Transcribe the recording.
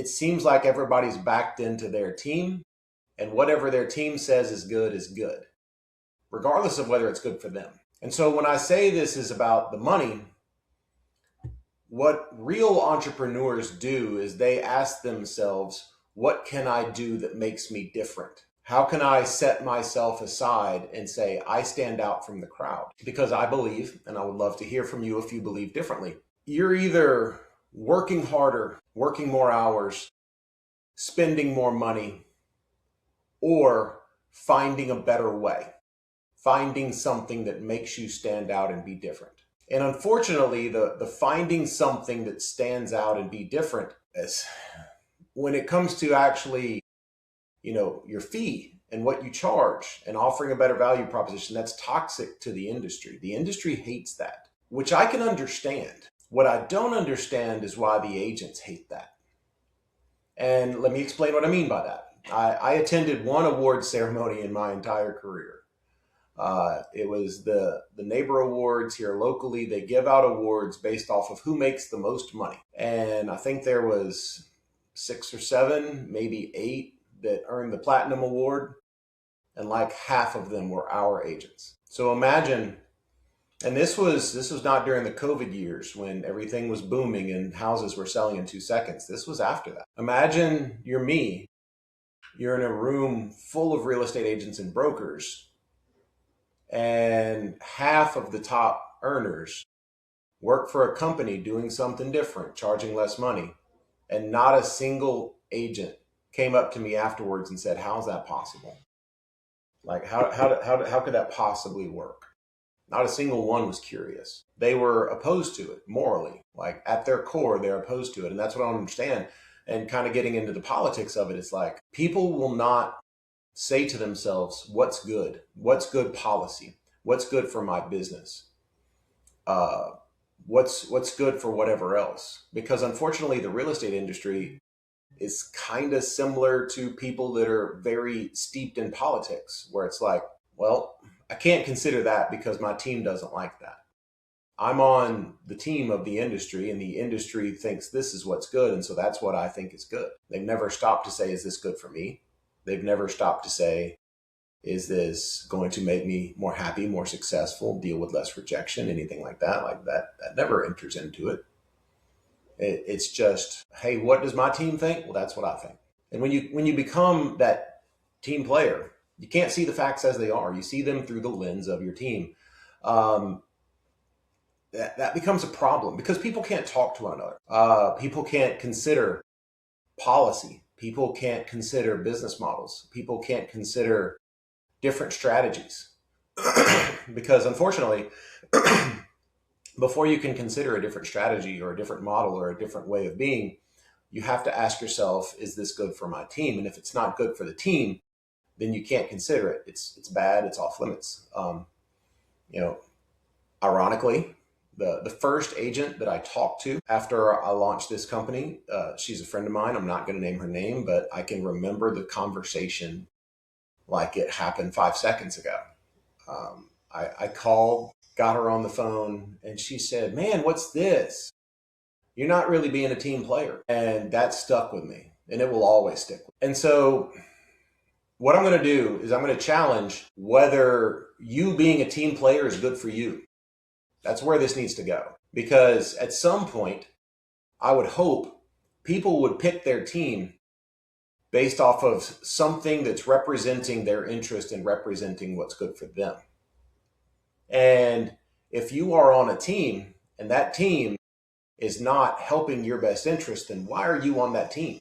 it seems like everybody's backed into their team, and whatever their team says is good, regardless of whether it's good for them. And so when I say this is about the money, what real entrepreneurs do is they ask themselves, what can I do that makes me different? How can I set myself aside and say, I stand out from the crowd? Because I believe, and I would love to hear from you if you believe differently, you're either working harder, working more hours, spending more money, or finding a better way, finding something that makes you stand out and be different. And unfortunately, the finding something that stands out and be different is when it comes to actually, your fee and what you charge and offering a better value proposition, that's toxic to the industry. The industry hates that, which I can understand. What I don't understand is why the agents hate that. And let me explain what I mean by that. I attended one award ceremony in my entire career. It was the neighbor awards here locally. They give out awards based off of who makes the most money. And I think there was 6 or 7, maybe 8 that earned the platinum award. And like half of them were our agents. So imagine, and this was not during the COVID years when everything was booming and houses were selling in 2 seconds. This was after that. Imagine you're me. You're in a room full of real estate agents and brokers, and half of the top earners work for a company doing something different, charging less money. And not a single agent came up to me afterwards and said, how's that possible? Like, how could that possibly work? Not a single one was curious. They were opposed to it morally. Like, at their core, they're opposed to it. And that's what I don't understand. And kind of getting into the politics of it, it's like people will not say to themselves, what's good? What's good policy? What's good for my business? What's good for whatever else? Because unfortunately, the real estate industry is kind of similar to people that are very steeped in politics, where it's like, well, I can't consider that because my team doesn't like that. I'm on the team of the industry, and the industry thinks this is what's good, and so that's what I think is good. They've never stopped to say, is this good for me? They've never stopped to say, is this going to make me more happy, more successful, deal with less rejection, anything like that? Like that never enters into it. It's just, hey, what does my team think? Well, that's what I think. And when you become that team player, you can't see the facts as they are. You see them through the lens of your team. That becomes a problem because people can't talk to one another. People can't consider policy. People can't consider business models. People can't consider different strategies. Because unfortunately, before you can consider a different strategy or a different model or a different way of being, you have to ask yourself, is this good for my team? And if it's not good for the team, then you can't consider it. It's bad. It's off limits. Ironically, the first agent that I talked to after I launched this company, she's a friend of mine. I'm not going to name her name, but I can remember the conversation like it happened 5 seconds ago. I called, got her on the phone, and she said, man, what's this? You're not really being a team player. And that stuck with me, and it will always stick. And so what I'm going to do is I'm going to challenge whether you being a team player is good for you. That's where this needs to go. Because at some point, I would hope people would pick their team based off of something that's representing their interest and representing what's good for them. And if you are on a team and that team is not helping your best interest, then why are you on that team?